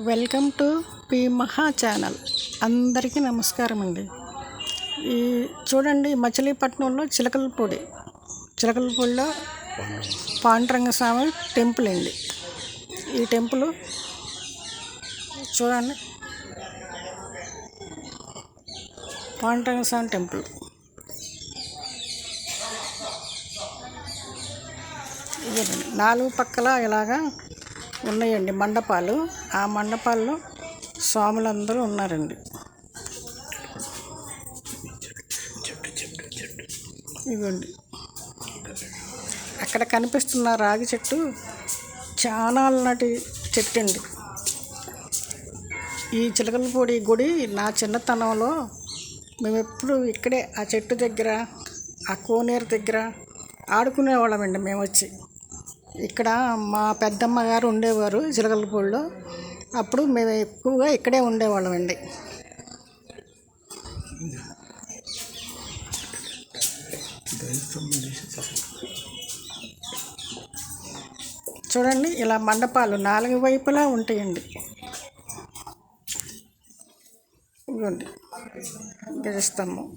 Welcome to P మహా channel. అందరికీ నమస్కారం అండి. ఈ చూడండి, మచిలీపట్నంలో చిలకలపూడిలో పాండురంగ స్వామి టెంపుల్ అండి. ఈ టెంపుల్ చూడండి, పాండురంగ స్వామి టెంపుల్. ఇదేనండి, 4 పక్కల ఇలాగా ఉన్నాయండి మండపాలు. ఆ మండపాల్లో స్వాములందరూ ఉన్నారండి. ఇవ్వండి, అక్కడ కనిపిస్తున్న రాగి చెట్టు చాలా నాటి చెట్టు అండి. ఈ చిలకలపూడి గుడి నా చిన్నతనంలో మేము ఎప్పుడు ఇక్కడే ఆ చెట్టు దగ్గర, ఆ కోనేరు దగ్గర ఆడుకునేవాళ్ళమండి. మేము వచ్చి ఇక్కడ మా పెద్దమ్మ గారు ఉండేవారు చిలకలపూడిలో. అప్పుడు మేము ఎక్కువగా ఇక్కడే ఉండేవాళ్ళమండి. చూడండి, ఇలా మండపాలు 4 వైపులా ఉంటాయండి. ఇవ్వండి, గజస్తంభం.